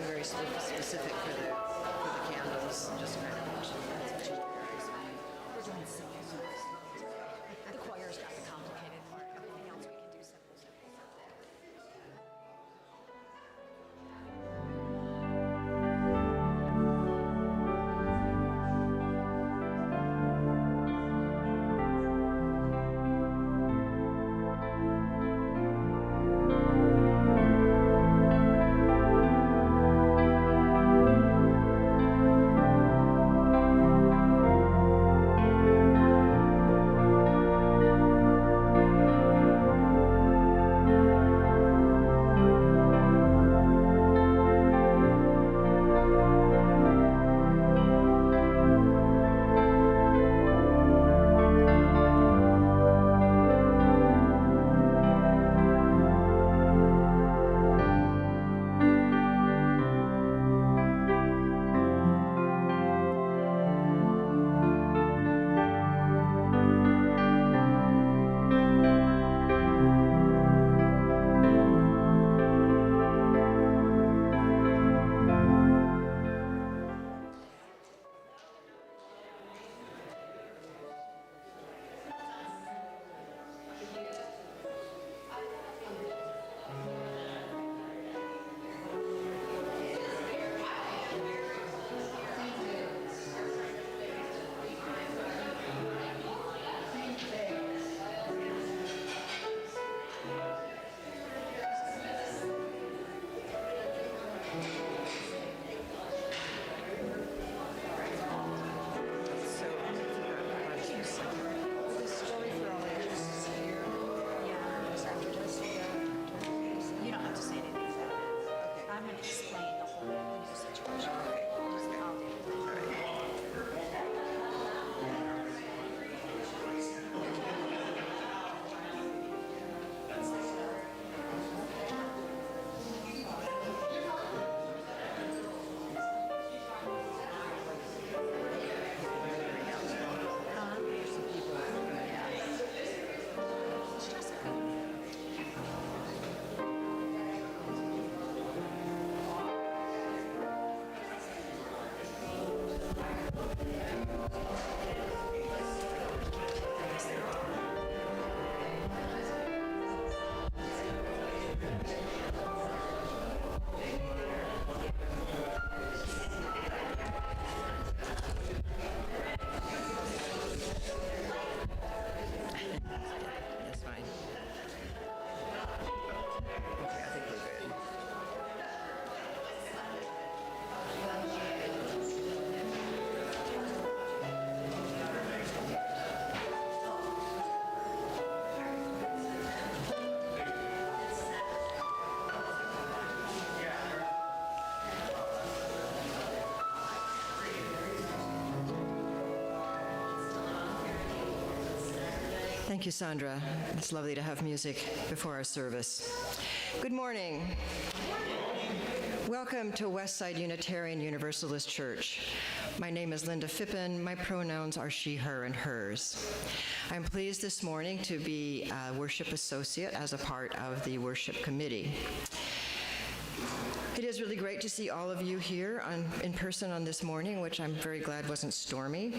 very specific for the candles, just kind of mentioned that. We're doing simple. The choir's got the complicated part. Everything else we can do simple. Thank you, Sandra. It's lovely to have music before our service. Good morning. Welcome to Westside Unitarian Universalist Church. My name is Linda Phippen. My pronouns are she, her, and hers. I'm pleased this morning to be a worship associate as a part of the worship committee. It is really great to see all of you here in person on this morning, which I'm very glad wasn't stormy.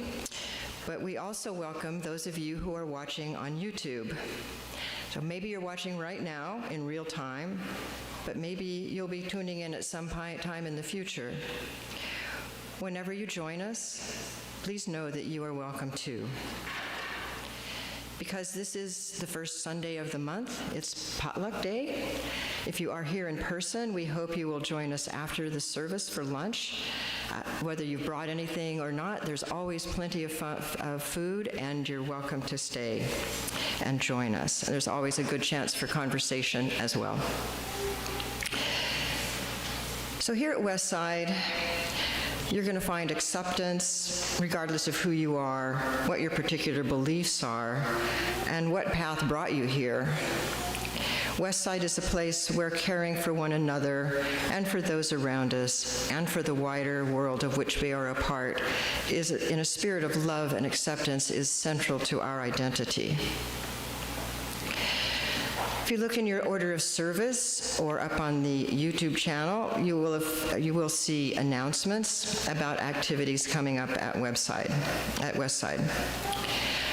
But we also welcome those of you who are watching on YouTube. So maybe you're watching right now in real time, but maybe you'll be tuning in at some time in the future. Whenever you join us, please know that you are welcome too. Because this is the first Sunday of the month, it's Potluck Day. If you are here in person, we hope you will join us after the service for lunch. Whether you've brought anything or not, there's always plenty of food, and you're welcome to stay and join us. There's always a good chance for conversation as well. So here at Westside, you're going to find acceptance regardless of who you are, what your particular beliefs are, and what path brought you here. Westside is a place where caring for one another and for those around us and for the wider world of which we are a part is, in a spirit of love and acceptance, is central to our identity. If you look in your order of service or up on the YouTube channel, you will see announcements about activities coming up at Westside.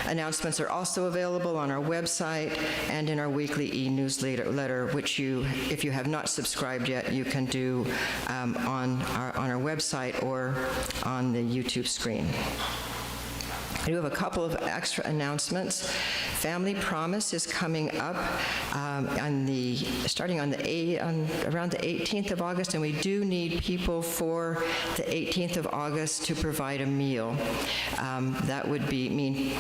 Announcements are also available on our website and in our weekly e-newsletter, which if you have not subscribed yet, you can do on our website or on the YouTube screen. I do have a couple of extra announcements. Family Promise is coming up starting around the 18th of August, and we do need people for the 18th of August to provide a meal. That would mean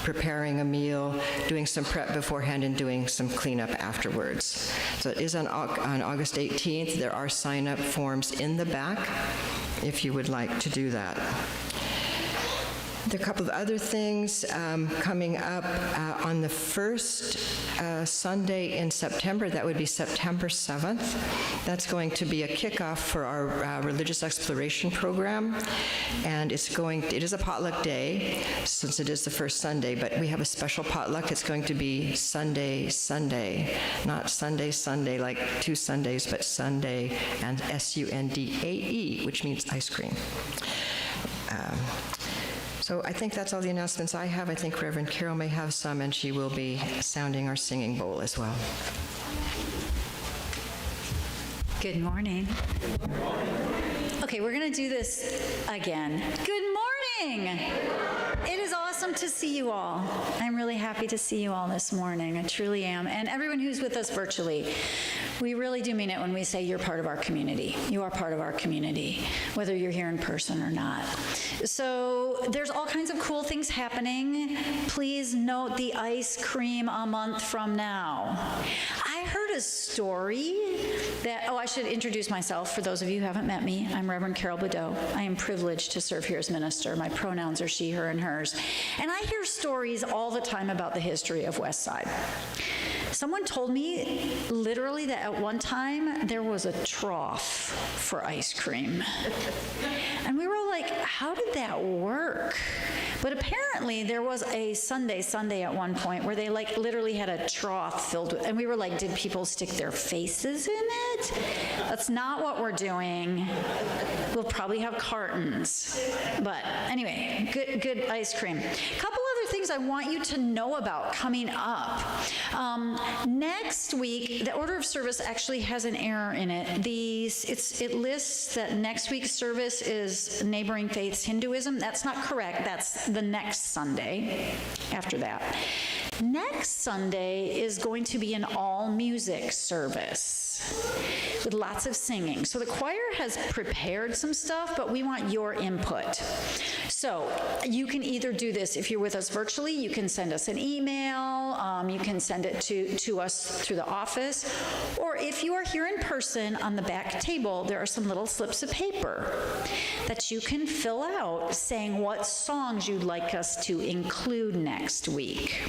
preparing a meal, doing some prep beforehand, and doing some cleanup afterwards. So it is on August 18th. There are sign-up forms in the back if you would like to do that. There are a couple of other things coming up on the first Sunday in September. That would be September 7th. That's going to be a kickoff for our religious exploration program, and it is a potluck day since it is the first Sunday, but we have a special potluck. It's going to be Sunday, not Sunday like 2 Sundays, but Sunday, and Sundae, which means ice cream. So I think that's all the announcements I have. I think Reverend Carol may have some, and she will be sounding our singing bowl as well. Good morning. Okay, we're going to do this again. Good morning. It is awesome to see you all. I'm really happy to see you all this morning. I truly am. And everyone who's with us virtually, we really do mean it when we say you're part of our community. You are part of our community, whether you're here in person or not. So there's all kinds of cool things happening. Please note the ice cream a month from now. I heard a story that, I should introduce myself for those of you who haven't met me. I'm Reverend Carol Bodeau. I am privileged to serve here as minister. My pronouns are she, her, and hers. And I hear stories all the time about the history of Westside. Someone told me literally that at one time there was a trough for ice cream. And we were all like, how did that work? But apparently there was a Sunday at one point where they literally had a trough filled with, and we were like, did people stick their faces in it? That's not what we're doing. We'll probably have cartons. But anyway, good ice cream. Couple other things I want you to know about coming up. Next week, the order of service actually has an error in it. It lists that next week's service is Neighboring Faiths Hinduism. That's not correct. That's the next Sunday after that. Next Sunday is going to be an all-music service with lots of singing. So the choir has prepared some stuff, but we want your input. So you can either do this if you're with us virtually. You can send us an email. You can send it to us through the office. Or if you are here in person, on the back table, there are some little slips of paper that you can fill out saying what songs you'd like us to include next week.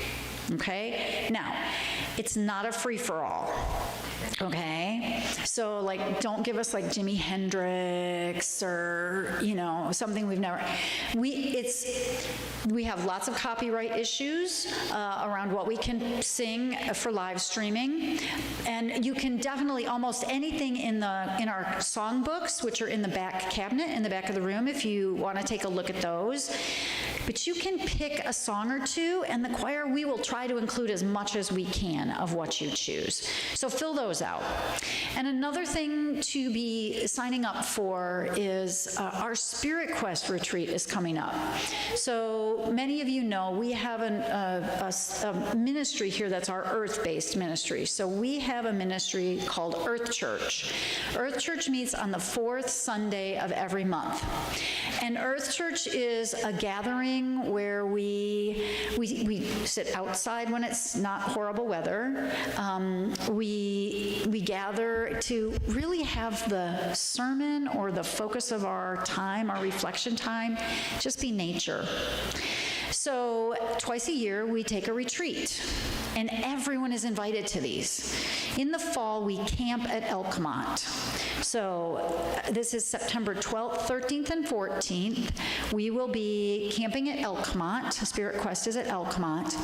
Okay? Now, it's not a free-for-all. Okay? So, don't give us Jimi Hendrix or, something we've never... We have lots of copyright issues around what we can sing for live streaming. And you can definitely, almost anything in our songbooks, which are in the back cabinet, in the back of the room, if you want to take a look at those. But you can pick a song or two, and the choir, we will try to include as much as we can of what you choose. So fill those out. And another thing to be signing up for is our Spirit Quest retreat is coming up. So many of you know we have a ministry here that's our earth-based ministry. So we have a ministry called Earth Church. Earth Church meets on the 4th Sunday of every month. And Earth Church is a gathering where we sit outside when it's not horrible weather. We gather to really have the sermon or the focus of our time, our reflection time, just be nature. So twice a year, we take a retreat, and everyone is invited to these. In the fall, we camp at Elkmont. So this is September 12th, 13th, and 14th. We will be camping at Elkmont. Spirit Quest is at Elkmont.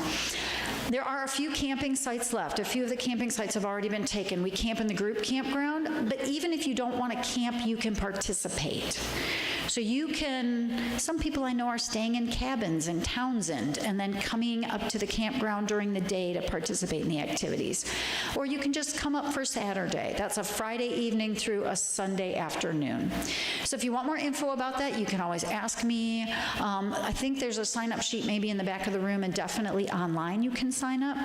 There are a few camping sites left. A few of the camping sites have already been taken. We camp in the group campground, but even if you don't want to camp, you can participate. So you can, some people I know are staying in cabins in Townsend and then coming up to the campground during the day to participate in the activities. Or you can just come up for Saturday. That's a Friday evening through a Sunday afternoon. So if you want more info about that, you can always ask me. I think there's a sign-up sheet maybe in the back of the room, and definitely online you can sign up.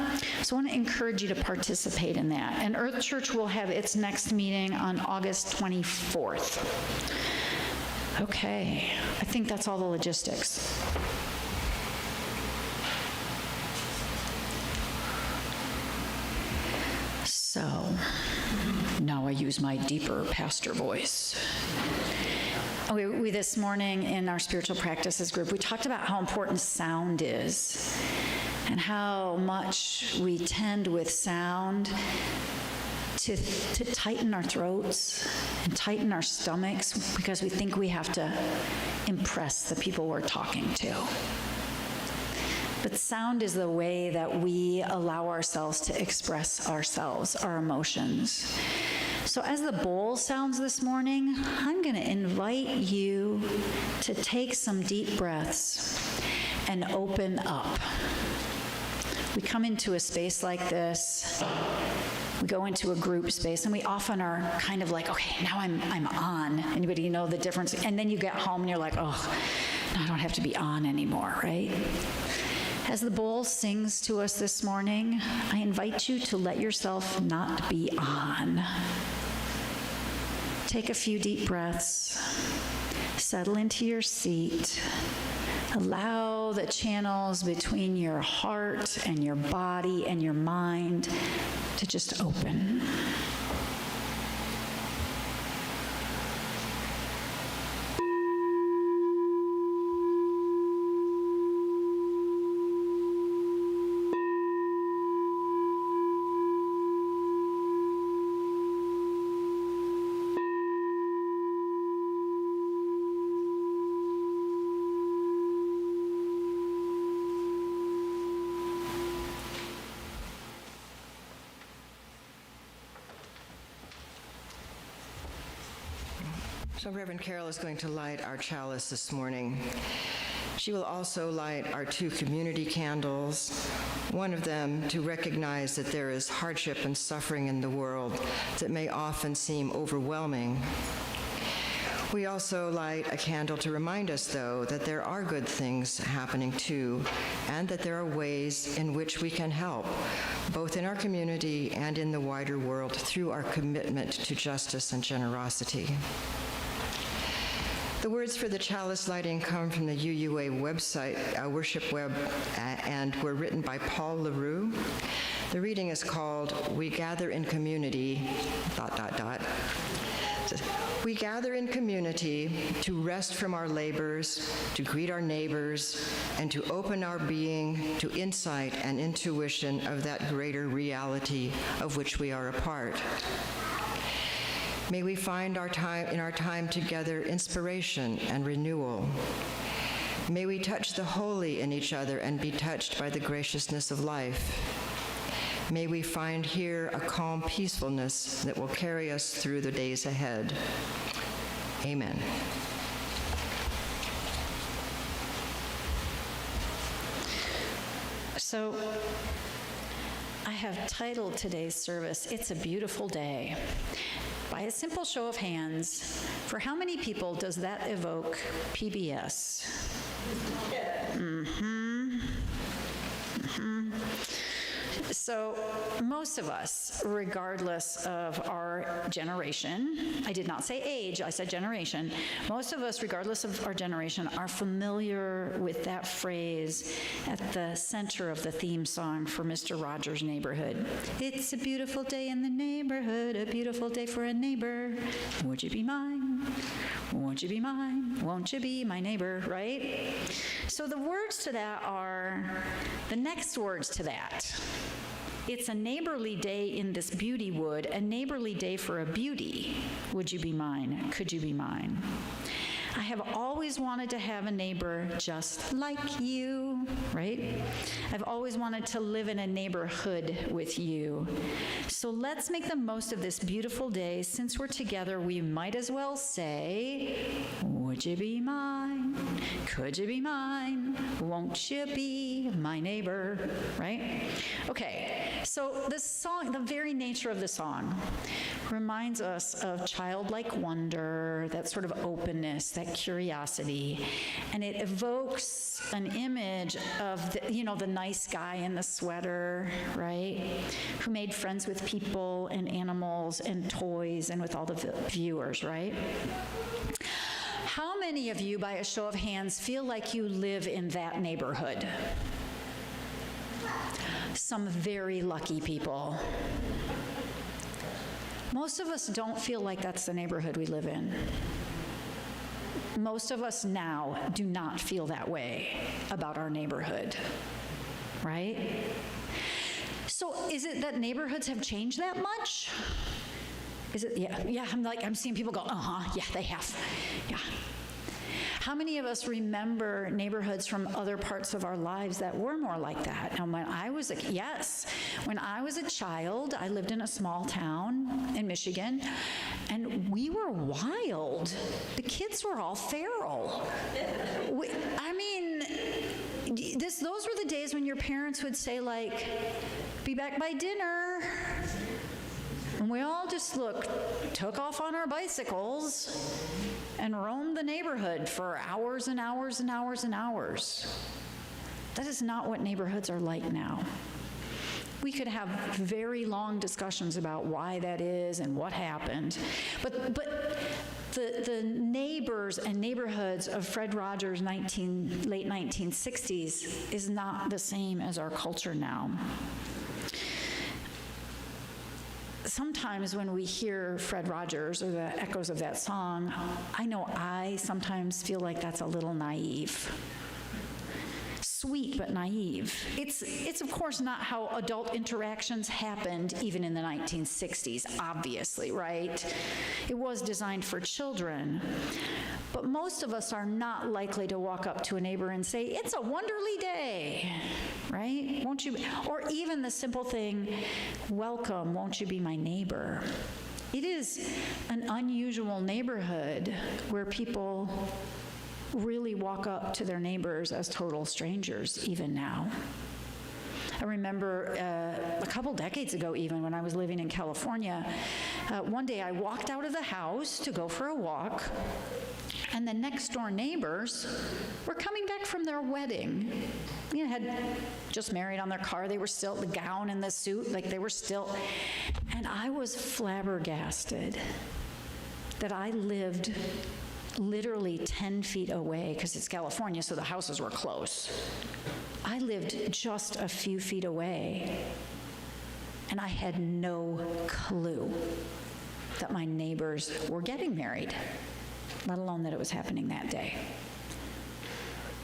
So I want to encourage you to participate in that. And Earth Church will have its next meeting on August 24th. Okay, I think that's all the logistics. So, now I use my deeper pastor voice. Okay, we this morning in our spiritual practices group, we talked about how important sound is and how much we tend with sound to tighten our throats and tighten our stomachs because we think we have to impress the people we're talking to. But sound is the way that we allow ourselves to express ourselves, our emotions. So as the bowl sounds this morning, I'm going to invite you to take some deep breaths and open up. We come into a space like this, we go into a group space, and we often are kind of like, okay, now I'm on. Anybody know the difference? And then you get home and you're like, oh, no, I don't have to be on anymore, right? As the bowl sings to us this morning, I invite you to let yourself not be on. Take a few deep breaths, settle into your seat. Allow the channels between your heart and your body and your mind to just open. So Reverend Carol is going to light our chalice this morning. She will also light our 2 community candles, one of them to recognize that there is hardship and suffering in the world that may often seem overwhelming. We also light a candle to remind us, though, that there are good things happening too, and that there are ways in which we can help, both in our community and in the wider world, through our commitment to justice and generosity. The words for the chalice lighting come from the UUA website, Worship Web, and were written by Paul LaRue. The reading is called, "We Gather in Community, ... We gather in community to rest from our labors, to greet our neighbors, and to open our being to insight and intuition of that greater reality of which we are a part. May we find in our time together inspiration and renewal. May we touch the holy in each other and be touched by the graciousness of life. May we find here a calm peacefulness that will carry us through the days ahead. Amen." So, I have titled today's service, "It's a Beautiful Day." By a simple show of hands, for how many people does that evoke PBS? So most of us, regardless of our generation, I did not say age, I said generation, most of us, regardless of our generation, are familiar with that phrase at the center of the theme song for Mr. Rogers' Neighborhood. It's a beautiful day in the neighborhood, a beautiful day for a neighbor. Would you be mine? Won't you be mine? Won't you be my neighbor, right? So the words to that are the next words to that. It's a neighborly day in this beauty wood, a neighborly day for a beauty. Would you be mine? Could you be mine? I have always wanted to have a neighbor just like you, right? I've always wanted to live in a neighborhood with you. So let's make the most of this beautiful day. Since we're together, we might as well say, would you be mine? Could you be mine? Won't you be my neighbor? Right? Okay, so this song, the very nature of the song, reminds us of childlike wonder, that sort of openness, that curiosity, and it evokes an image of the nice guy in the sweater, right, who made friends with people and animals and toys and with all the viewers, right? How many of you, by a show of hands, feel like you live in that neighborhood? Some very lucky people. Most of us don't feel like that's the neighborhood we live in. Most of us now do not feel that way about our neighborhood, right? So is it that neighborhoods have changed that much? Is it, yeah, I'm seeing people go, yeah, they have, yeah. How many of us remember neighborhoods from other parts of our lives that were more like that? And when I was a child, I lived in a small town in Michigan, and we were wild. The kids were all feral. Those were the days when your parents would say, like, be back by dinner. And we all just took off on our bicycles and roamed the neighborhood for hours and hours and hours and hours. That is not what neighborhoods are like now. We could have very long discussions about why that is and what happened. But the neighbors and neighborhoods of Fred Rogers' late 1960s is not the same as our culture now. Sometimes when we hear Fred Rogers or the echoes of that song, I know I sometimes feel like that's a little naive. Sweet but naive. It's of course not how adult interactions happened even in the 1960s, obviously, right? It was designed for children. But most of us are not likely to walk up to a neighbor and say, "It's a wonderly day," right? Won't you? Or even the simple thing, "Welcome, won't you be my neighbor?" It is an unusual neighborhood where people really walk up to their neighbors as total strangers, even now. I remember a couple decades ago, even when I was living in California, one day I walked out of the house to go for a walk, and the next door neighbors were coming back from their wedding. Had just married on their car. They were still the gown and the suit, like they were still. And I was flabbergasted that I lived literally 10 feet away, because it's California, so the houses were close. I lived just a few feet away, and I had no clue that my neighbors were getting married, let alone that it was happening that day.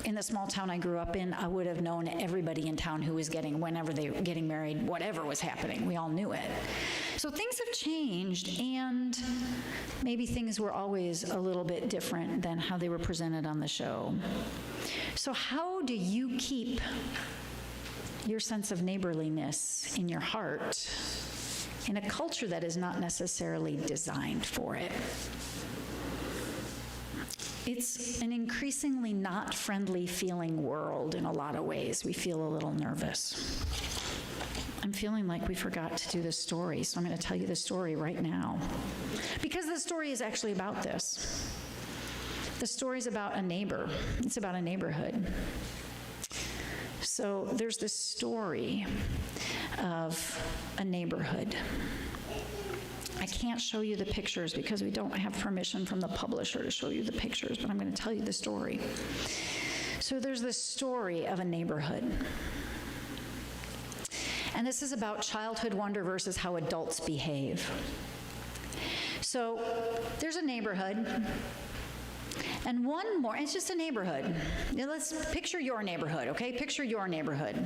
In the small town I grew up in, I would have known everybody in town who was whenever they were getting married, whatever was happening. We all knew it. So things have changed, and maybe things were always a little bit different than how they were presented on the show. So how do you keep your sense of neighborliness in your heart in a culture that is not necessarily designed for it? It's an increasingly not friendly feeling world in a lot of ways. We feel a little nervous. I'm feeling like we forgot to do this story, so I'm going to tell you the story right now. Because the story is actually about this. The story is about a neighbor. It's about a neighborhood. So there's this story of a neighborhood. I can't show you the pictures because we don't have permission from the publisher to show you the pictures, but I'm going to tell you the story. So there's this story of a neighborhood. And this is about childhood wonder versus how adults behave. So there's a neighborhood, and it's just a neighborhood. Now let's picture your neighborhood, okay? Picture your neighborhood.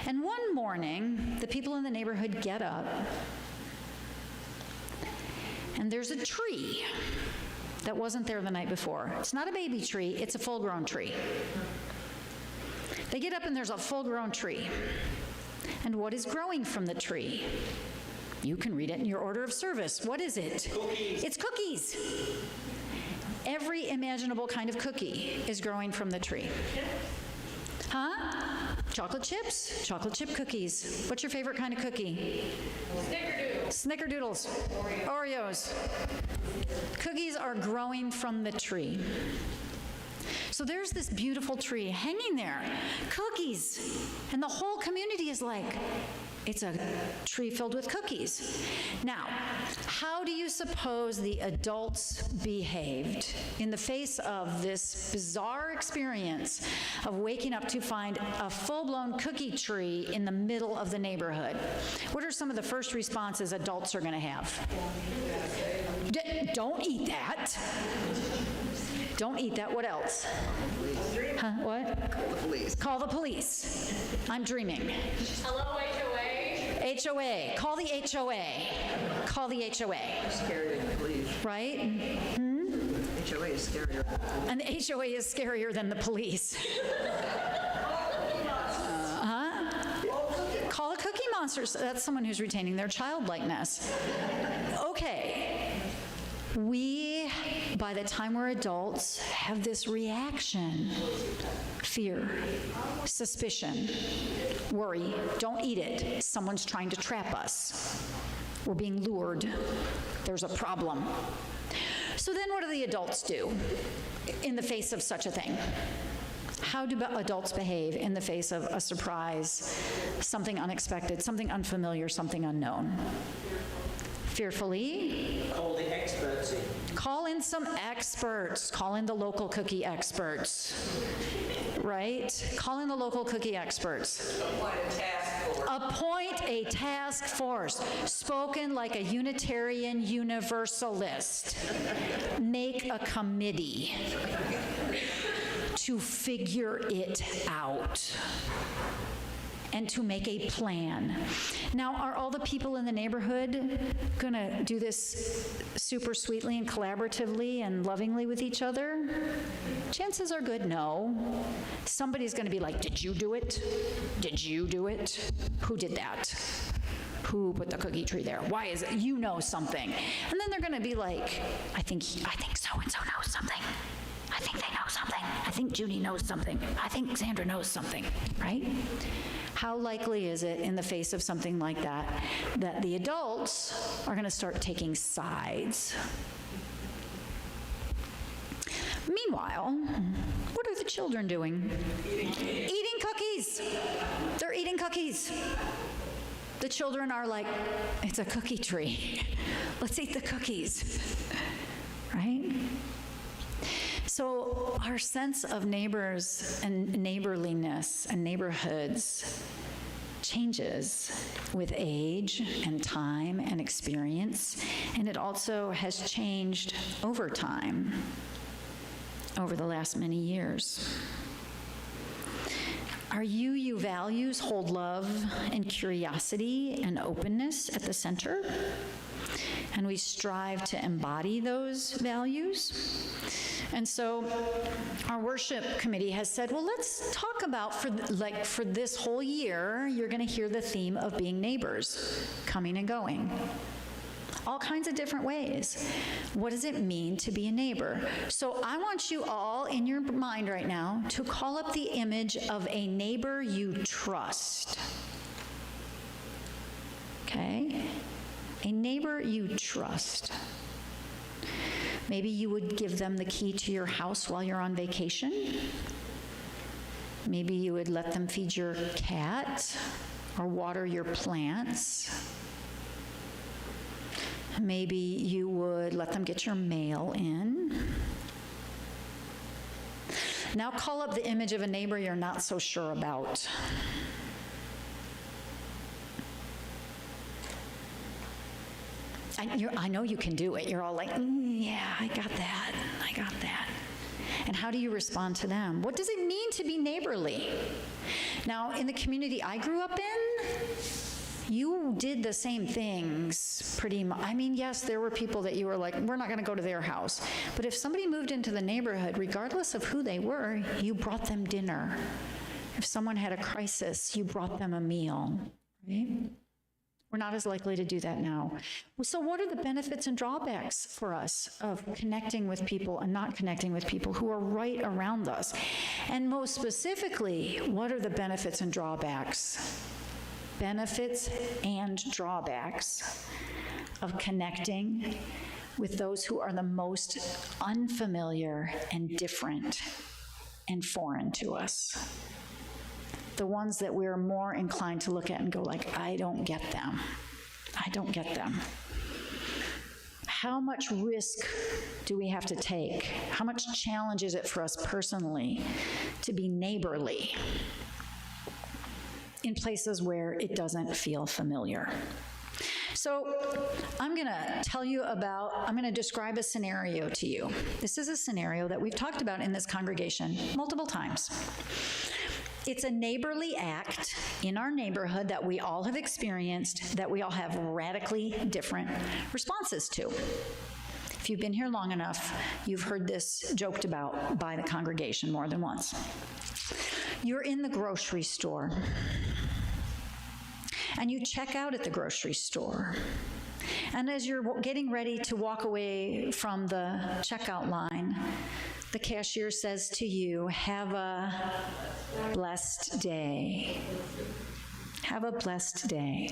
And one morning, the people in the neighborhood get up, and there's a tree that wasn't there the night before. It's not a baby tree, it's a full-grown tree. They get up and there's a full-grown tree. And what is growing from the tree? You can read it in your order of service. What is it? Cookies. It's cookies. Every imaginable kind of cookie is growing from the tree. Huh? Chocolate chips? Chocolate chip cookies. What's your favorite kind of cookie? Snickerdoodles. Oreos. Cookies are growing from the tree. So there's this beautiful tree hanging there, cookies, and the whole community is like, it's a tree filled with cookies. Now, how do you suppose the adults behaved in the face of this bizarre experience of waking up to find a full-blown cookie tree in the middle of the neighborhood? What are some of the first responses adults are going to have? Don't eat that. Don't eat that. What else? Huh? What? Call the police. Call the police. I'm dreaming. Hello, HOA. HOA. Call the HOA. Call the HOA. Scarier than the police. Right? HOA is scarier. And the HOA is scarier than the police. Call a cookie monster. That's someone who's retaining their childlikeness. Okay. We, by the time we're adults, have this reaction. Fear, suspicion, worry. Don't eat it. Someone's trying to trap us. We're being lured. There's a problem. So then what do the adults do in the face of such a thing? How do adults behave in the face of a surprise, something unexpected, something unfamiliar, something unknown? Fearfully. Call the experts in. Call in some experts. Call in the local cookie experts. Right? Call in the local cookie experts. Appoint a task force. Spoken like a Unitarian Universalist. Make a committee to figure it out and to make a plan. Now, are all the people in the neighborhood gonna do this super sweetly and collaboratively and lovingly with each other? Chances are good, no. Somebody's gonna be like, did you do it? Did you do it? Who did that? Who put the cookie tree there? Why is it? You know something. And then they're gonna be like, I think so-and-so knows something. I think they know something. I think Judy knows something. I think Sandra knows something, right? How likely is it in the face of something like that that the adults are going to start taking sides? Meanwhile, what are the children doing? Eating cookies. They're eating cookies. The children are like, it's a cookie tree. Let's eat the cookies, right? So our sense of neighbors and neighborliness and neighborhoods changes with age and time and experience, and it also has changed over time, over the last many years. Our UU values hold love and curiosity and openness at the center, and we strive to embody those values. And so our worship committee has said, well, let's talk about, for this whole year, you're going to hear the theme of being neighbors, coming and going. All kinds of different ways. What does it mean to be a neighbor? So I want you all in your mind right now to call up the image of a neighbor you trust. Okay? A neighbor you trust. Maybe you would give them the key to your house while you're on vacation. Maybe you would let them feed your cat or water your plants. Maybe you would let them get your mail in. Now call up the image of a neighbor you're not so sure about. I know you can do it. You're all like, yeah, I got that. And how do you respond to them? What does it mean to be neighborly? Now, in the community I grew up in, you did the same things pretty much. I mean, yes, there were people that you were like, we're not going to go to their house. But if somebody moved into the neighborhood, regardless of who they were, you brought them dinner. If someone had a crisis, you brought them a meal, right? We're not as likely to do that now. So what are the benefits and drawbacks for us of connecting with people and not connecting with people who are right around us? And most specifically, what are the benefits and drawbacks? Benefits and drawbacks of connecting with those who are the most unfamiliar and different and foreign to us. The ones that we're more inclined to look at and go like, I don't get them. I don't get them. How much risk do we have to take? How much challenge is it for us personally to be neighborly in places where it doesn't feel familiar? So I'm going to describe a scenario to you. This is a scenario that we've talked about in this congregation multiple times. It's a neighborly act in our neighborhood that we all have experienced, that we all have radically different responses to. If you've been here long enough, you've heard this joked about by the congregation more than once. You're in the grocery store, and you check out at the grocery store. And as you're getting ready to walk away from the checkout line, the cashier says to you, have a blessed day. Have a blessed day.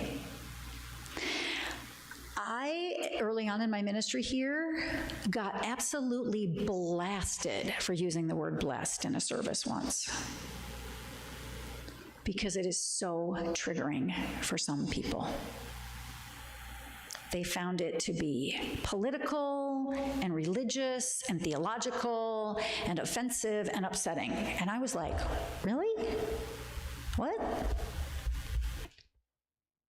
I, early on in my ministry here, got absolutely blasted for using the word blessed in a service once, because it is so triggering for some people. They found it to be political and religious and theological and offensive and upsetting. And I was like, really? What?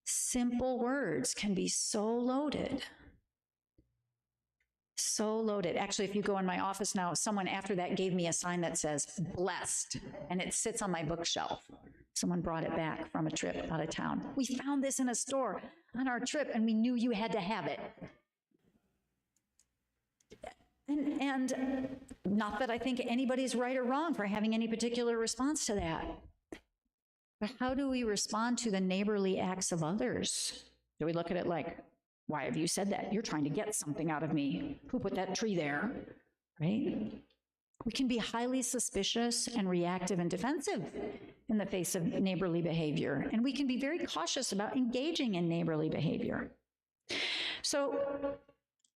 Simple words can be so loaded. So loaded. Actually, if you go in my office now, someone after that gave me a sign that says blessed, and it sits on my bookshelf. Someone brought it back from a trip out of town. We found this in a store on our trip, and we knew you had to have it. And not that I think anybody's right or wrong for having any particular response to that. But how do we respond to the neighborly acts of others? Do we look at it like, why have you said that? You're trying to get something out of me. Who put that tree there? Right? We can be highly suspicious and reactive and defensive in the face of neighborly behavior. And we can be very cautious about engaging in neighborly behavior. So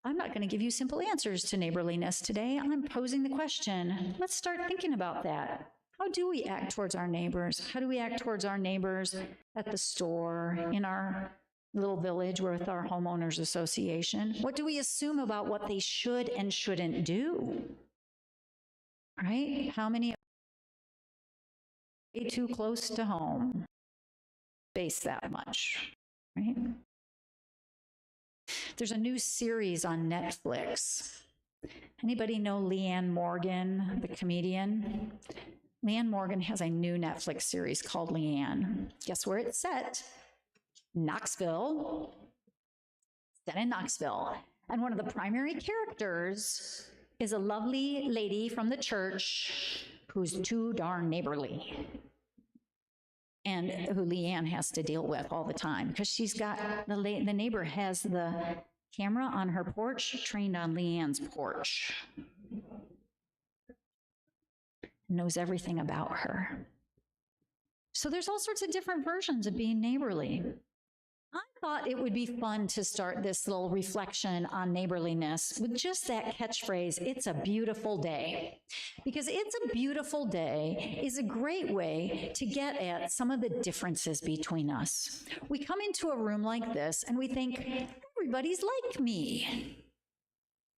I'm not going to give you simple answers to neighborliness today. I'm posing the question. Let's start thinking about that. How do we act towards our neighbors? How do we act towards our neighbors at the store, in our little village with our homeowners association? What do we assume about what they should and shouldn't do? Right? How many are way too close to home? Base that much, right? There's a new series on Netflix. Anybody know Leanne Morgan, the comedian? Leanne Morgan has a new Netflix series called Leanne. Guess where it's set? Knoxville. Set in Knoxville. And one of the primary characters is a lovely lady from the church who's too darn neighborly, and who Leanne has to deal with all the time, because she's got, the neighbor has the camera on her porch trained on Leanne's porch. Knows everything about her. So there's all sorts of different versions of being neighborly. I thought it would be fun to start this little reflection on neighborliness with just that catchphrase, it's a beautiful day. Because it's a beautiful day is a great way to get at some of the differences between us. We come into a room like this and we think, everybody's like me.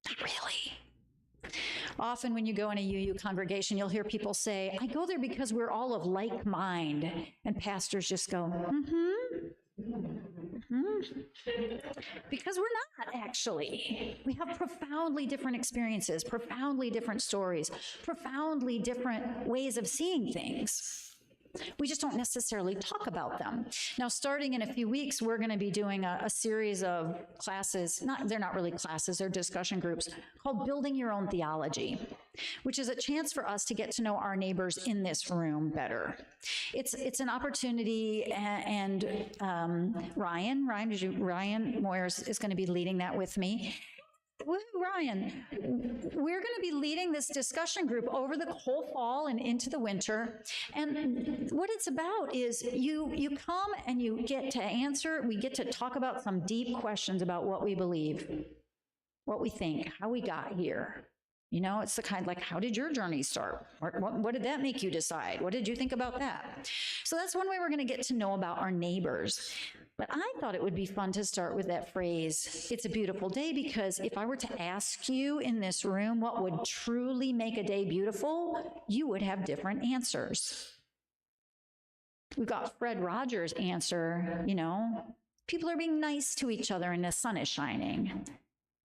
Not really. Often when you go in a UU congregation, you'll hear people say, I go there because we're all of like mind. And pastors just go, because we're not, actually. We have profoundly different experiences, profoundly different stories, profoundly different ways of seeing things. We just don't necessarily talk about them. Now, starting in a few weeks, we're going to be doing a series of classes. They're not really classes, they're discussion groups called Building Your Own Theology, which is a chance for us to get to know our neighbors in this room better. It's an opportunity, and Ryan Moyers is going to be leading that with me. Woo, Ryan, we're going to be leading this discussion group over the whole fall and into the winter. And what it's about is you come and you get to answer, we get to talk about some deep questions about what we believe, what we think, how we got here. You know, it's the kind like, how did your journey start? What did that make you decide? What did you think about that? So that's one way we're going to get to know about our neighbors. But I thought it would be fun to start with that phrase, it's a beautiful day, because if I were to ask you in this room what would truly make a day beautiful, you would have different answers. We've got Fred Rogers' answer, you know, people are being nice to each other and the sun is shining.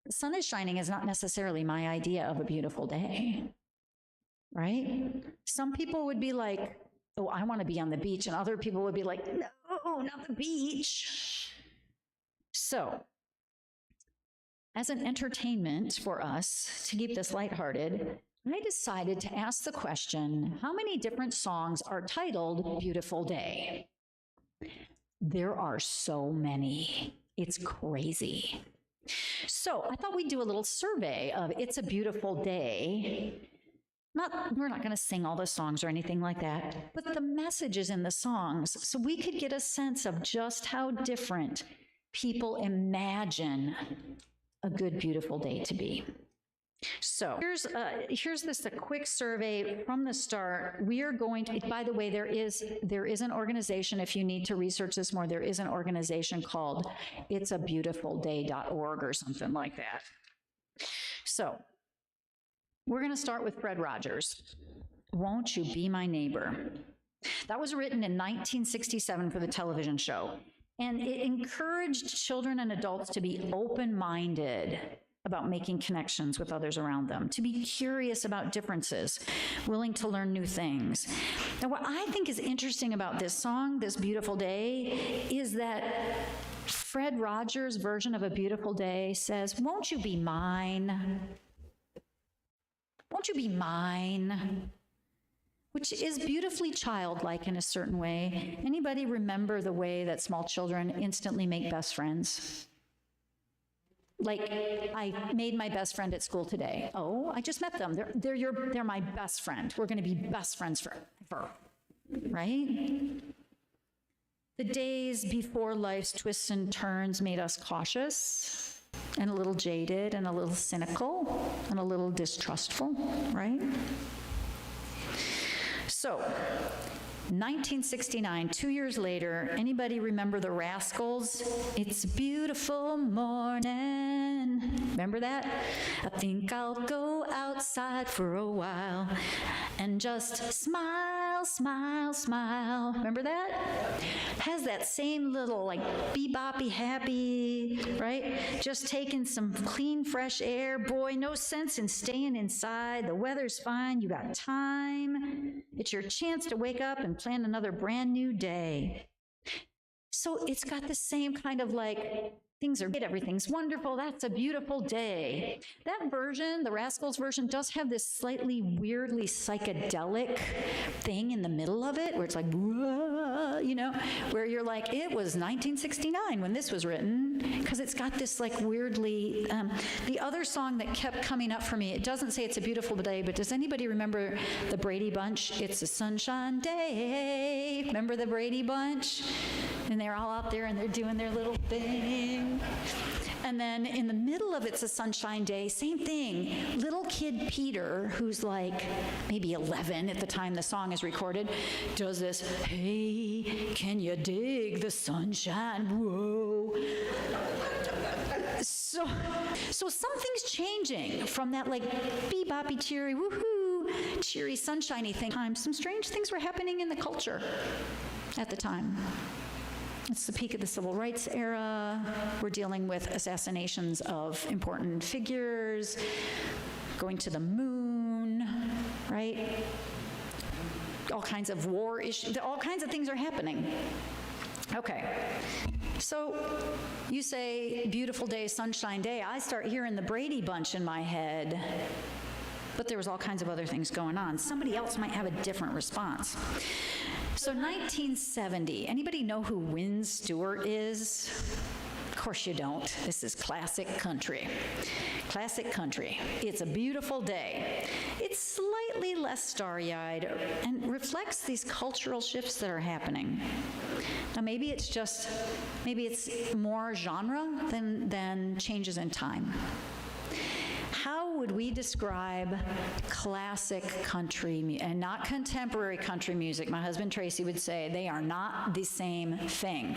The sun is shining is not necessarily my idea of a beautiful day, right? Some people would be like, oh, I want to be on the beach. And other people would be like, no, not the beach. So, as an entertainment for us to keep this lighthearted, I decided to ask the question, how many different songs are titled Beautiful Day? There are so many. It's crazy. So I thought we'd do a little survey of It's a Beautiful Day. We're not going to sing all the songs or anything like that, but the messages in the songs, so we could get a sense of just how different people imagine a good, beautiful day to be. So here's a quick survey from the start. We are going to, by the way, there is an organization, if you need to research this more, there is an organization called itsabeautifulday.org or something like that. So we're going to start with Fred Rogers. Won't You Be My Neighbor? That was written in 1967 for the television show, and it encouraged children and adults to be open-minded about making connections with others around them, to be curious about differences, willing to learn new things. Now, what I think is interesting about this song, This Beautiful Day, is that Fred Rogers' version of A Beautiful Day says, won't you be mine? Won't you be mine? Which is beautifully childlike in a certain way. Anybody remember the way that small children instantly make best friends? Like, I made my best friend at school today. Oh, I just met them. They're my best friend. We're going to be best friends forever, right? The days before life's twists and turns made us cautious and a little jaded and a little cynical and a little distrustful, right? So, 1969, 2 years later, anybody remember the Rascals? It's a beautiful morning. Remember that? I think I'll go outside for a while and just smile, smile, smile. Remember that? Has that same little like beboppy happy, right? Just taking some clean, fresh air. Boy, no sense in staying inside. The weather's fine. You got time. It's your chance to wake up and plan another brand new day. So it's got the same kind of like, things are great, everything's wonderful, that's a beautiful day. That version, the Rascals version, does have this slightly weirdly psychedelic thing in the middle of it, where it's like, you know, where you're like, it was 1969 when this was written, because it's got this like weirdly, the other song that kept coming up for me, it doesn't say It's a Beautiful Day, but does anybody remember the Brady Bunch? It's a sunshine day. Remember the Brady Bunch? And they're all out there and they're doing their little thing. And then in the middle of It's a Sunshine Day, same thing. Little kid Peter, who's like maybe 11 at the time the song is recorded, does this, hey, can you dig the sunshine? Whoa. So something's changing from that like beboppy, cheery, woohoo, cheery, sunshiny thing. Some strange things were happening in the culture at the time. It's the peak of the civil rights era. We're dealing with assassinations of important figures, going to the moon, right? all kinds of war issues, all kinds of things are happening. Okay, so you say beautiful day, sunshine day. I start hearing the Brady Bunch in my head, but there was all kinds of other things going on. Somebody else might have a different response. So 1970, anybody know who Wynn Stewart is? Of course you don't. This is classic country. Classic country. It's a beautiful day. It's slightly less starry-eyed and reflects these cultural shifts that are happening. Now maybe it's more genre than changes in time. How would we describe classic country, and not contemporary country music? My husband Tracy would say they are not the same thing.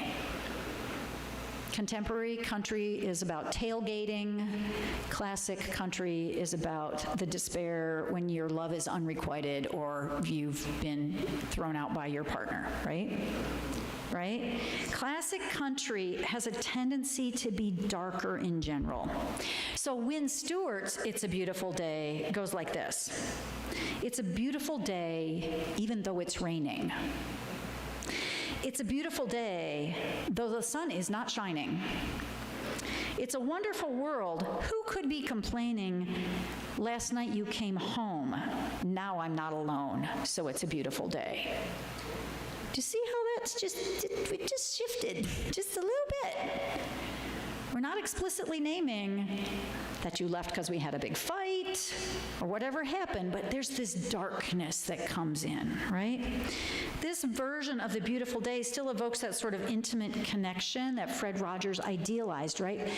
Contemporary country is about tailgating. Classic country is about the despair when your love is unrequited or you've been thrown out by your partner, right? Right? Classic country has a tendency to be darker in general. So Wynn Stewart's It's a Beautiful Day goes like this. It's a beautiful day even though it's raining. It's a beautiful day though the sun is not shining. It's a wonderful world. Who could be complaining, last night you came home, now I'm not alone, so it's a beautiful day. Do you see how it just shifted just a little bit? We're not explicitly naming that you left because we had a big fight or whatever happened, but there's this darkness that comes in, right? This version of the beautiful day still evokes that sort of intimate connection that Fred Rogers idealized, right?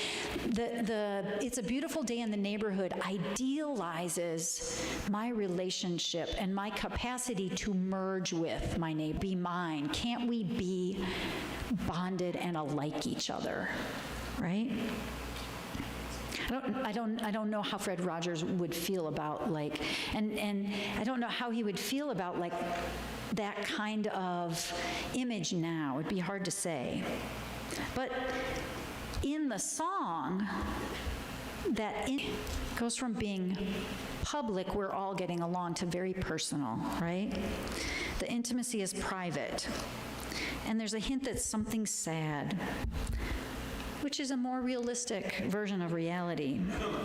The It's a Beautiful Day in the Neighborhood idealizes my relationship and my capacity to merge with my neighbor, be mine. Can't we be bonded and alike each other? Right? I don't know how Fred Rogers would feel about and I don't know how he would feel about that kind of image now. It'd be hard to say. But in the song, that goes from being public, we're all getting along, to very personal, right? The intimacy is private. And there's a hint that something's sad, which is a more realistic version of reality.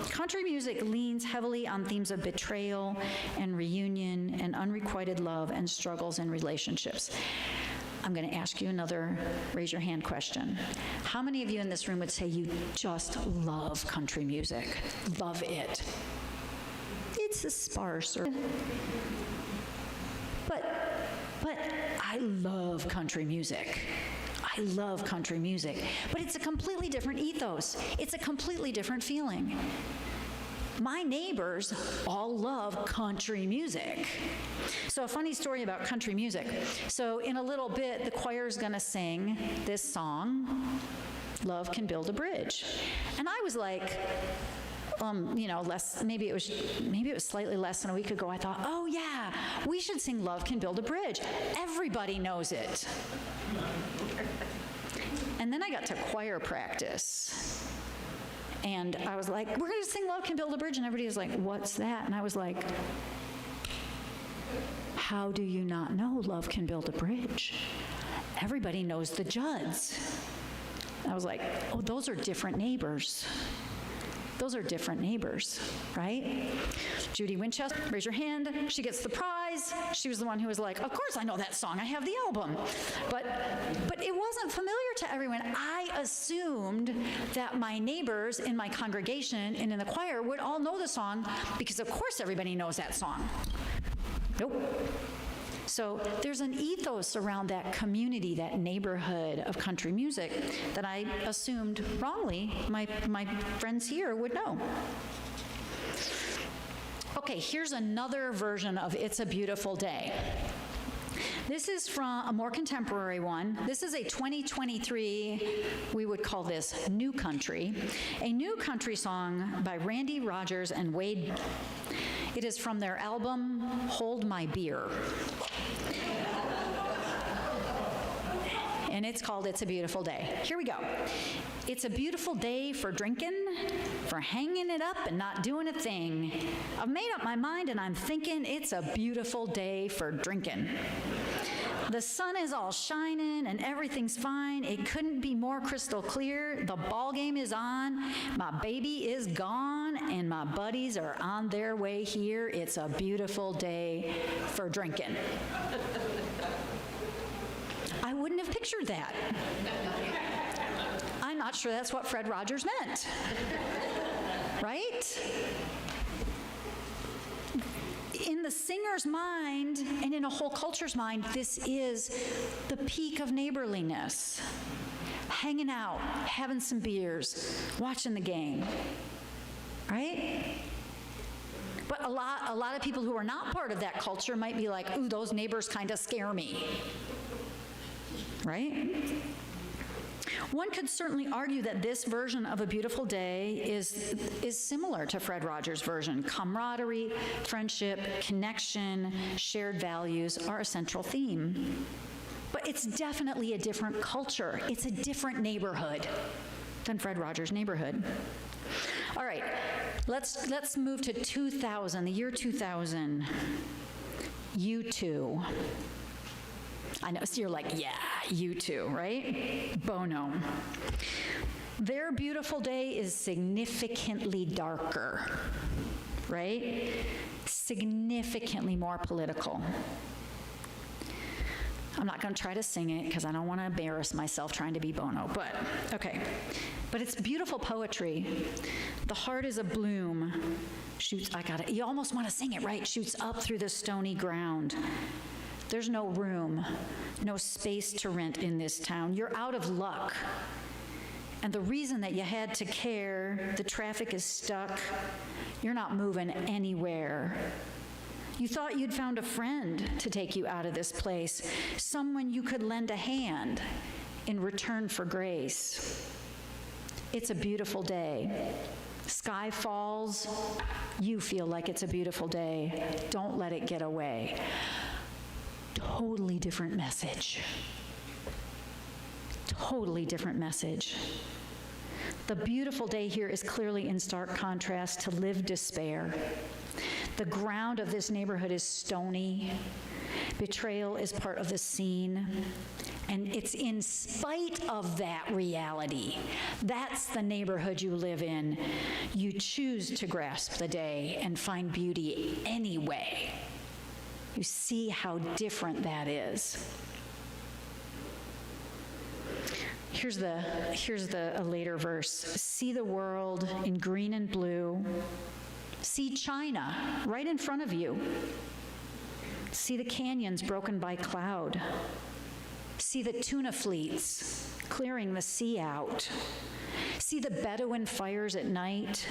Country music leans heavily on themes of betrayal and reunion and unrequited love and struggles in relationships. I'm going to ask you another raise your hand question. How many of you in this room would say you just love country music? Love it. It's a sparse, but I love country music. I love country music, but it's a completely different ethos. It's a completely different feeling. My neighbors all love country music. So a funny story about country music. So in a little bit, the choir's gonna sing this song, Love Can Build a Bridge. And I was like, maybe it was slightly less than a week ago, I thought, oh yeah, we should sing Love Can Build a Bridge. Everybody knows it. And then I got to choir practice. And I was like, we're going to sing Love Can Build a Bridge. And everybody was like, what's that? And I was like, how do you not know Love Can Build a Bridge? Everybody knows the Judds. I was like, oh, those are different neighbors. Those are different neighbors, right? Judy Winchester, raise your hand. She gets the prize. She was the one who was like, of course I know that song. I have the album. But it wasn't familiar to everyone. I assumed that my neighbors in my congregation and in the choir would all know the song because of course everybody knows that song. Nope. So there's an ethos around that community, that neighborhood of country music that I assumed wrongly my friends here would know. Okay, here's another version of It's a Beautiful Day. This is from a more contemporary one. This is a 2023, we would call this new country, a new country song by Randy Rogers and Wade. It is from their album, Hold My Beer. And it's called It's a Beautiful Day. Here we go. It's a beautiful day for drinking, for hanging it up and not doing a thing. I've made up my mind and I'm thinking it's a beautiful day for drinking. The sun is all shining and everything's fine. It couldn't be more crystal clear. The ball game is on. My baby is gone and my buddies are on their way here. It's a beautiful day for drinking. I wouldn't have pictured that. I'm not sure that's what Fred Rogers meant. Right? In the singer's mind and in a whole culture's mind, this is the peak of neighborliness. Hanging out, having some beers, watching the game. Right? But a lot of people who are not part of that culture might be like, ooh, those neighbors kind of scare me. Right? One could certainly argue that this version of A Beautiful Day is similar to Fred Rogers' version. Camaraderie, friendship, connection, shared values are a central theme. But it's definitely a different culture. It's a different neighborhood than Fred Rogers' neighborhood. All right, let's move to 2000, the year 2000. U2. I know, so you're like, yeah, U2, right? Bodeau. Their Beautiful Day is significantly darker, right? Significantly more political. I'm not going to try to sing it because I don't want to embarrass myself trying to be Bono, but okay. But it's beautiful poetry. The heart is a bloom. Shoots, you almost want to sing it, right? Shoots up through the stony ground. There's no room, no space to rent in this town. You're out of luck. And the reason that you had to care, the traffic is stuck, you're not moving anywhere. You thought you'd found a friend to take you out of this place, someone you could lend a hand in return for grace. It's a beautiful day. Sky falls, you feel like it's a beautiful day. Don't let it get away. Totally different message. Totally different message. The beautiful day here is clearly in stark contrast to lived despair. The ground of this neighborhood is stony. Betrayal is part of the scene. And it's in spite of that reality. That's the neighborhood you live in. You choose to grasp the day and find beauty anyway. You see how different that is. Here's a later verse. See the world in green and blue. See China right in front of you. See the canyons broken by cloud. See the tuna fleets clearing the sea out. See the Bedouin fires at night.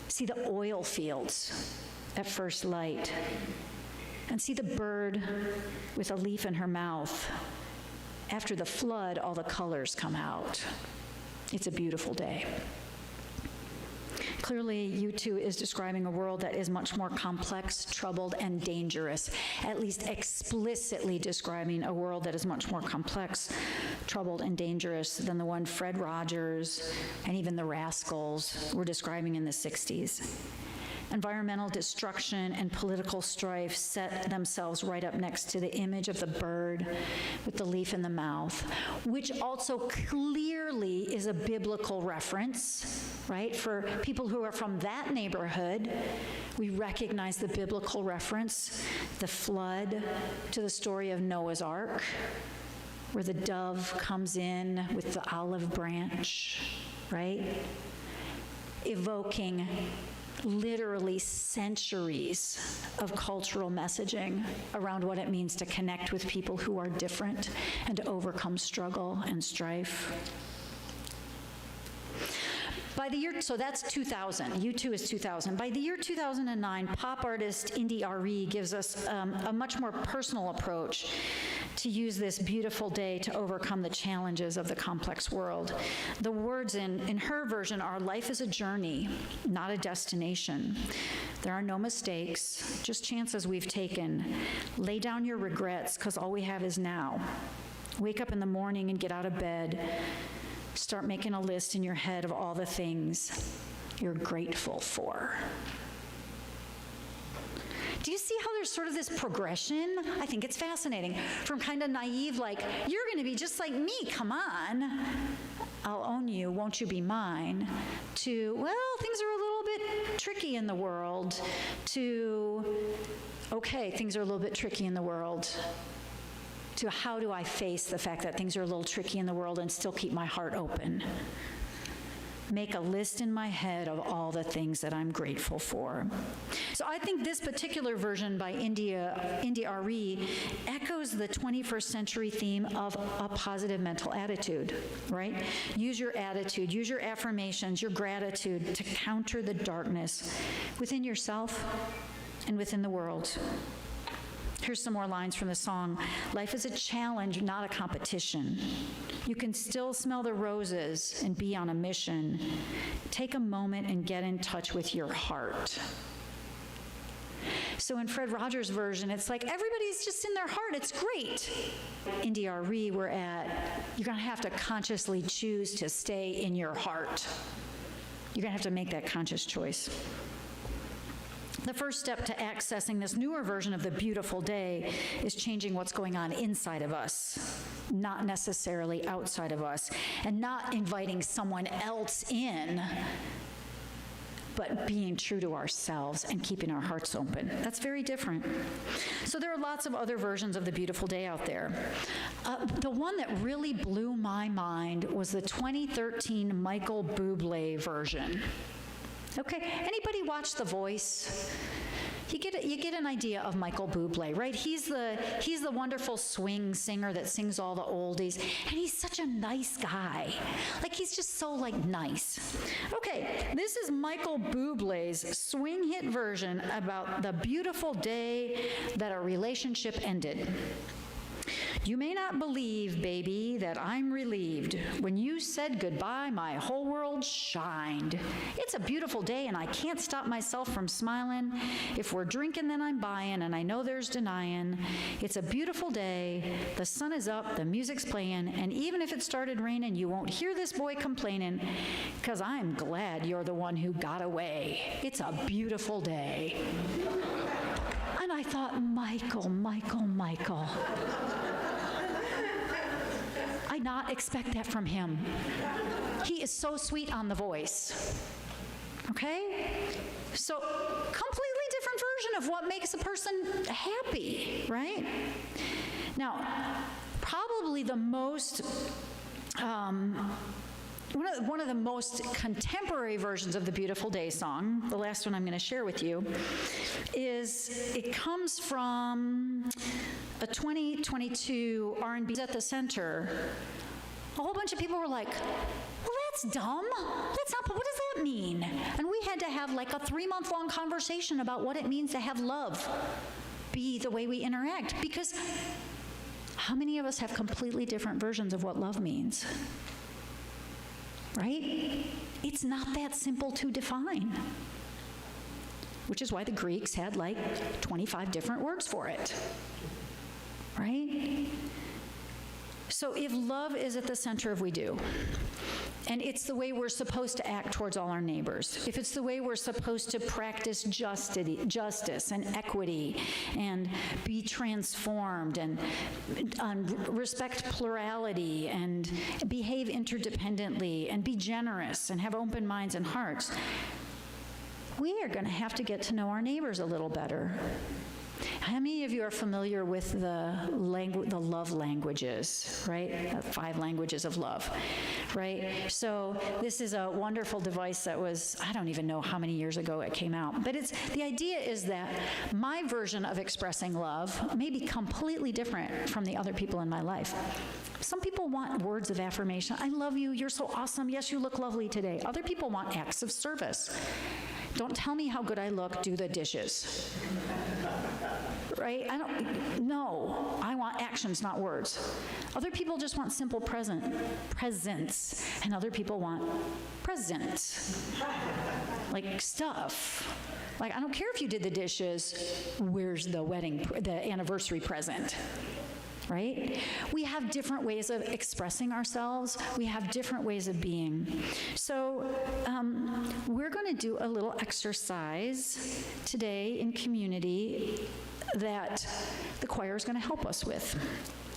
See the oil fields at first light. And see the bird with a leaf in her mouth. After the flood, all the colors come out. It's a beautiful day. Clearly, U2 is describing a world that is much more complex, troubled, and dangerous, at least explicitly describing a world that is much more complex, troubled, and dangerous than the one Fred Rogers and even the Rascals were describing in the 60s. Environmental destruction and political strife set themselves right up next to the image of the bird with the leaf in the mouth, which also clearly is a biblical reference, right? For people who are from that neighborhood, we recognize the biblical reference, the flood, to the story of Noah's Ark, where the dove comes in with the olive branch, right? Evoking literally centuries of cultural messaging around what it means to connect with people who are different and to overcome struggle and strife. By the year, so that's 2000. U2 is 2000. By the year 2009, pop artist Indie RE gives us a much more personal approach to use this beautiful day to overcome the challenges of the complex world. The words in her version are, life is a journey, not a destination. There are no mistakes, just chances we've taken. Lay down your regrets, because all we have is now. Wake up in the morning and get out of bed. Start making a list in your head of all the things. you're grateful for. Do you see how there's sort of this progression? I think it's fascinating. From kind of naive, like, you're going to be just like me, come on, I'll own you, won't you be mine, to, well, things are a little bit tricky in the world, to, okay, things are a little bit tricky in the world, to how do I face the fact that things are a little tricky in the world and still keep my heart open? Make a list in my head of all the things that I'm grateful for. So I think this particular version by India Ari echoes the 21st century theme of a positive mental attitude, right? Use your attitude, use your affirmations, your gratitude to counter the darkness within yourself and within the world. Here's some more lines from the song. Life is a challenge, not a competition. You can still smell the roses and be on a mission. Take a moment and get in touch with your heart. So in Fred Rogers' version, it's like everybody's just in their heart. It's great. In DRE, we're at, you're going to have to consciously choose to stay in your heart. You're going to have to make that conscious choice. The first step to accessing this newer version of the beautiful day is changing what's going on inside of us, not necessarily outside of us, and not inviting someone else in, but being true to ourselves and keeping our hearts open. That's very different. So there are lots of other versions of the beautiful day out there. The one that really blew my mind was the 2013 Michael Bublé version. Okay, anybody watch The Voice? You get an idea of Michael Bublé, right? He's the wonderful swing singer that sings all the oldies, and he's such a nice guy. Like, he's just so, like, nice. Okay, this is Michael Bublé's swing hit version about the beautiful day that a relationship ended. You may not believe, baby, that I'm relieved. When you said goodbye, my whole world shined. It's a beautiful day, and I can't stop myself from smiling. If we're drinking, then I'm buying, and I know there's denying. It's a beautiful day. The sun is up, the music's playing, and even if it started raining, you won't hear this boy complaining, because I'm glad you're the one who got away. It's a beautiful day. And I thought, Michael. I not expect that from him. He is so sweet on The Voice. Okay? So, completely different version of what makes a person happy, right? Now, probably the most one of the most contemporary versions of the Beautiful Day song, the last one I'm going to share with you, it comes from a 2022 R&B at the Center. A whole bunch of people were like, well, that's dumb. That's not, what does that mean? And we had to have like a 3-month-long conversation about what it means to have love be the way we interact. Because how many of us have completely different versions of what love means? Right? It's not that simple to define, which is why the Greeks had like 25 different words for it, right? So if love is at the center of we do, and it's the way we're supposed to act towards all our neighbors, if it's the way we're supposed to practice justice and equity and be transformed and respect plurality and behave interdependently and be generous and have open minds and hearts, we are going to have to get to know our neighbors a little better. How many of you are familiar with the love languages, right? 5 languages of love, right? So this is a wonderful device that was, I don't even know how many years ago it came out. But the idea is that my version of expressing love may be completely different from the other people in my life. Some people want words of affirmation. I love you. You're so awesome. Yes, you look lovely today. Other people want acts of service. Don't tell me how good I look. Do the dishes. Right? No, I want actions, not words. Other people just want simple presents, and other people want presents, like stuff. Like, I don't care if you did the dishes, where's the anniversary present? right? We have different ways of expressing ourselves. We have different ways of being. So we're going to do a little exercise today in community that the choir is going to help us with.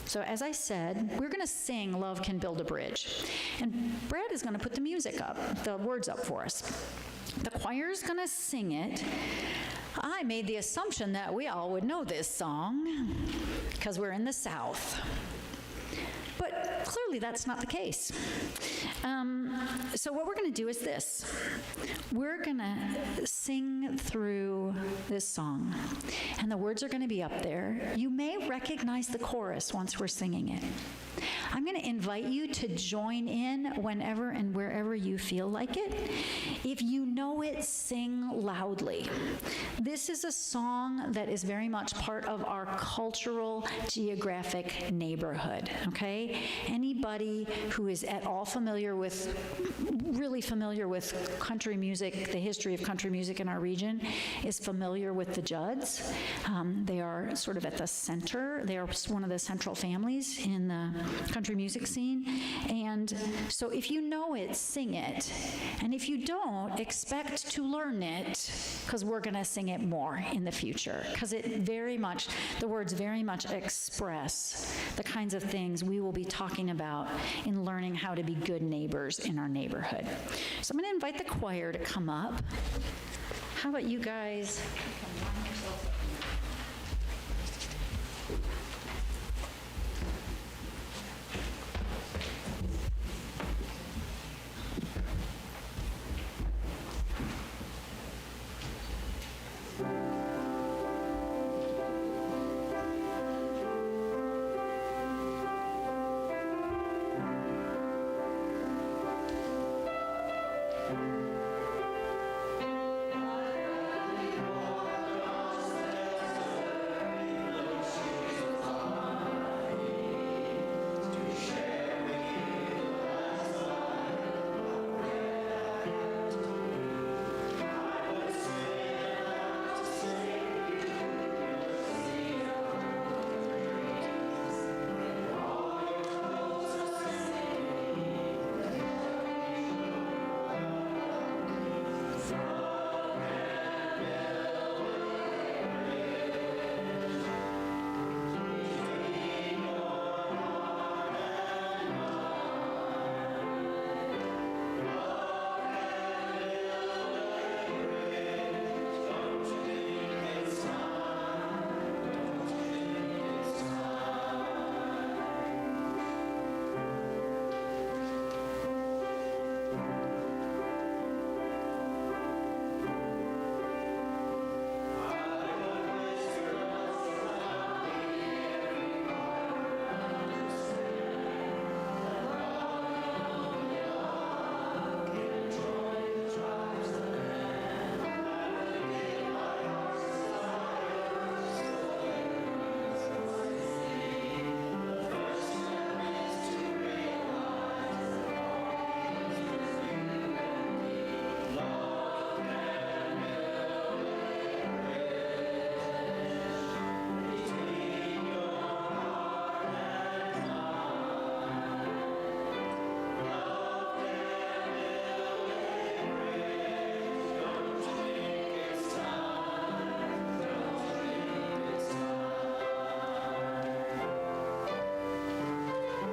So as I said, we're going to sing Love Can Build a Bridge. And Brad is going to put the music up, the words up for us. The choir is going to sing it. I made the assumption that we all would know this song because we're in the South. But clearly that's not the case. So what we're going to do is this. We're going to sing through this song, and the words are going to be up there. You may recognize the chorus once we're singing it. I'm going to invite you to join in whenever and wherever you feel like it. If you know it, sing loudly. This is a song that is very much part of our cultural geographic neighborhood, okay? Anybody who is at all really familiar with country music, the history of country music in our region, is familiar with the Judds. They are sort of at the center. They are one of the central families in the country music scene. And so if you know it, sing it. And if you don't, expect to learn it, because we're going to sing it more in the future, because the words very much express the kinds of things we will be talking about in learning how to be good neighbors in our neighborhood. So I'm going to invite the choir to come up. How about you guys?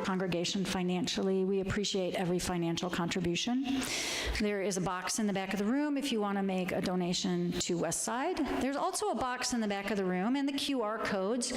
Congregation financially. We appreciate every financial contribution. There is a box in the back of the room if you want to make a donation to Westside. There's also a box in the back of the room and the QR codes.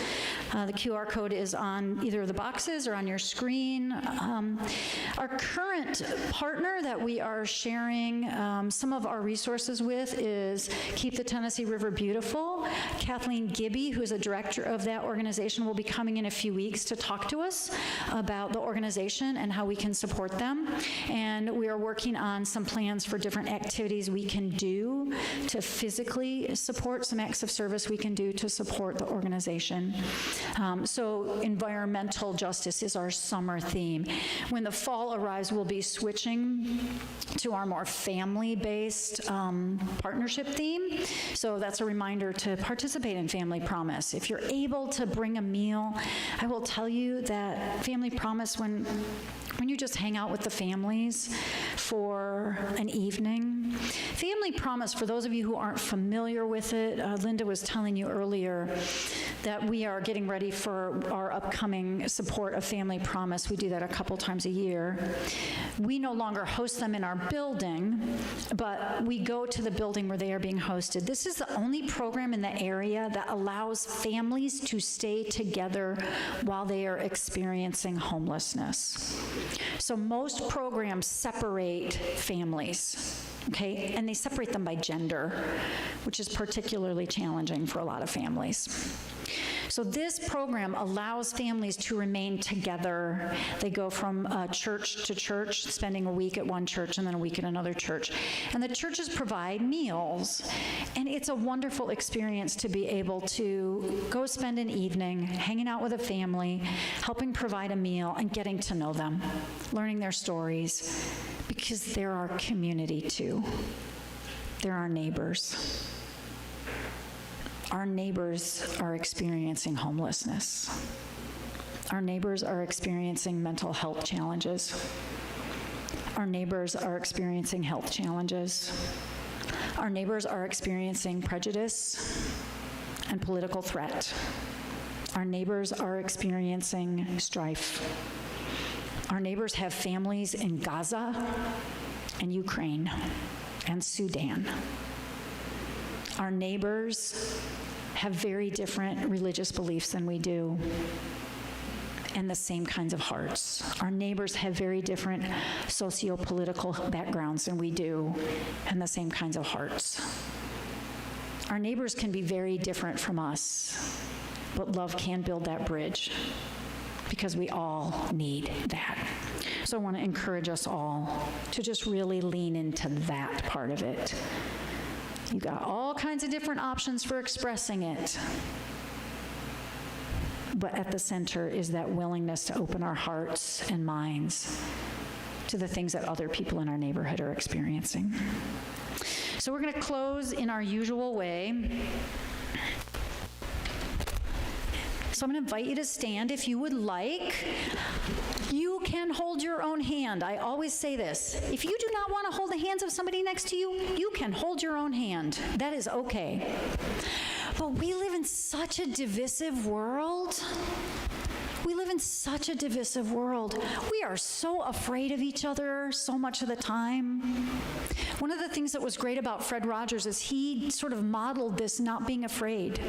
The QR code is on either of the boxes or on your screen. Our current partner that we are sharing some of our resources with is Keep the Tennessee River Beautiful. Kathleen Gibby, who is a director of that organization, will be coming in a few weeks to talk to us about the organization and how we can support them. And we are working on some plans for different activities we can do to physically support, some acts of service we can do to support the organization. So environmental justice is our summer theme. When the fall arrives, we'll be switching to our more family-based partnership theme. So that's a reminder to to participate in Family Promise. If you're able to bring a meal, I will tell you that Family Promise, when you just hang out with the families for an evening. Family Promise, for those of you who aren't familiar with it, Linda was telling you earlier that we are getting ready for our upcoming support of Family Promise. We do that a couple times a year. We no longer host them in our building, but we go to the building where they are being hosted. This is the only program in the area that allows families to stay together while they are experiencing homelessness. So most programs separate families, okay? And they separate them by gender, which is particularly challenging for a lot of families. So this program allows families to remain together. They go from church to church, spending a week at one church and then a week at another church. And the churches provide meals. And it's a wonderful experience to be able to go spend an evening hanging out with a family, helping provide a meal, and getting to know them, learning their stories, because they're our community too. They're our neighbors. Our neighbors are experiencing homelessness. Our neighbors are experiencing mental health challenges. Our neighbors are experiencing health challenges. Our neighbors are experiencing prejudice and political threat. Our neighbors are experiencing strife. Our neighbors have families in Gaza and Ukraine and Sudan. Our neighbors have very different religious beliefs than we do, and the same kinds of hearts. Our neighbors have very different socio-political backgrounds than we do, and the same kinds of hearts. Our neighbors can be very different from us, but love can build that bridge, because we all need that. So I want to encourage us all to just really lean into that part of it. You got all kinds of different options for expressing it. But at the center is that willingness to open our hearts and minds to the things that other people in our neighborhood are experiencing. So we're going to close in our usual way. So I'm going to invite you to stand if you would like. You can hold your own hand. I always say this. If you do not want to hold the hands of somebody next to you, you can hold your own hand. That is okay. But we live in such a divisive world. We live in such a divisive world. We are so afraid of each other so much of the time. One of the things that was great about Fred Rogers is he sort of modeled this not being afraid.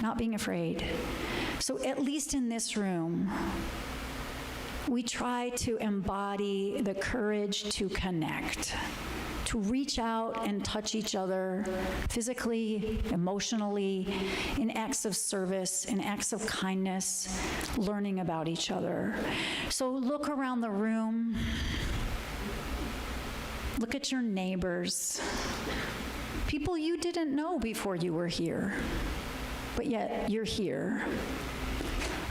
Not being afraid. So at least in this room, we try to embody the courage to connect, to reach out and touch each other physically, emotionally, in acts of service, in acts of kindness, learning about each other. So look around the room. Look at your neighbors, people you didn't know before you were here, but yet you're here.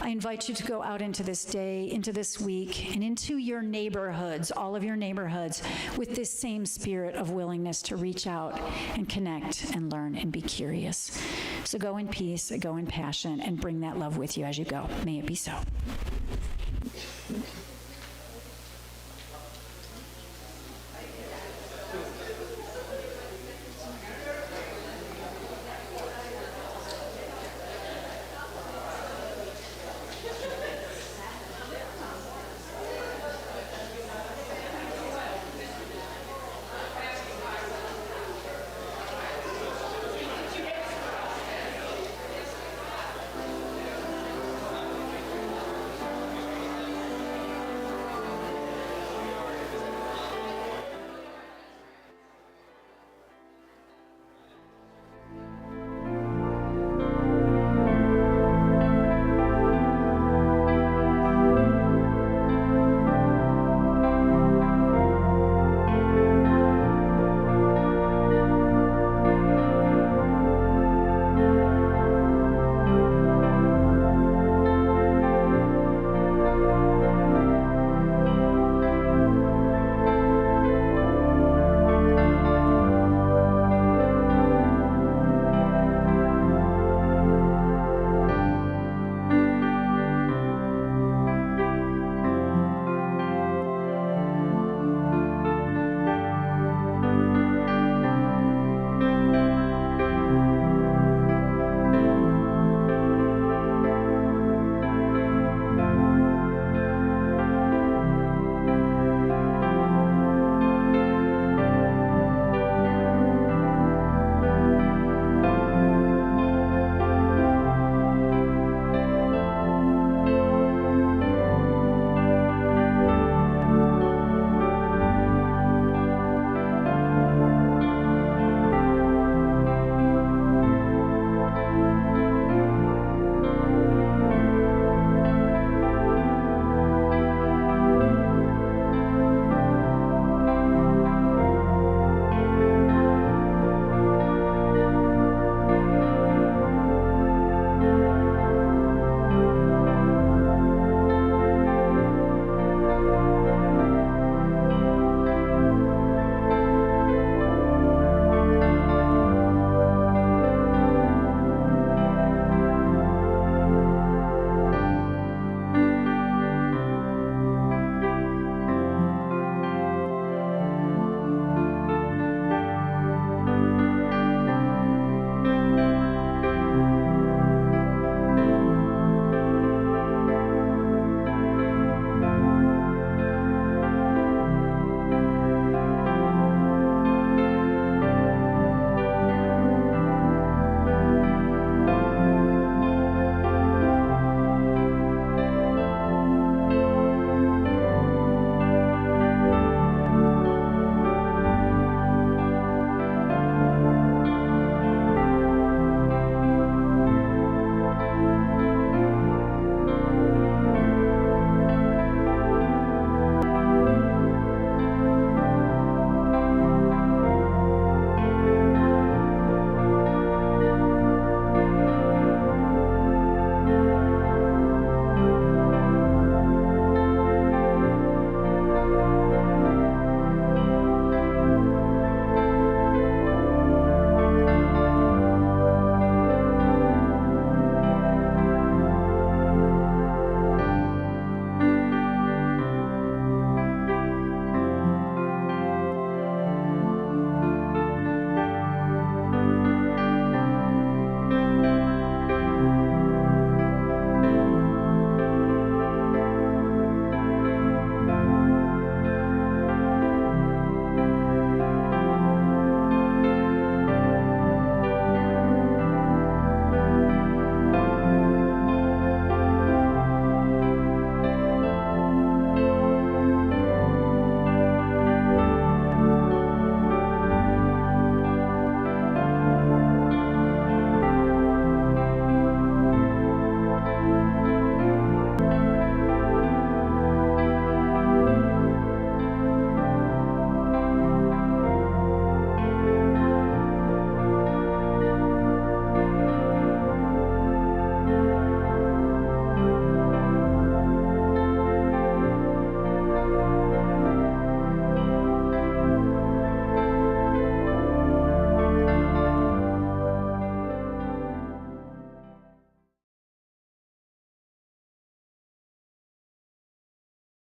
I invite you to go out into this day, into this week, and into your neighborhoods, all of your neighborhoods, with this same spirit of willingness to reach out and connect and learn and be curious. So go in peace, go in passion, and bring that love with you as you go. May it be so.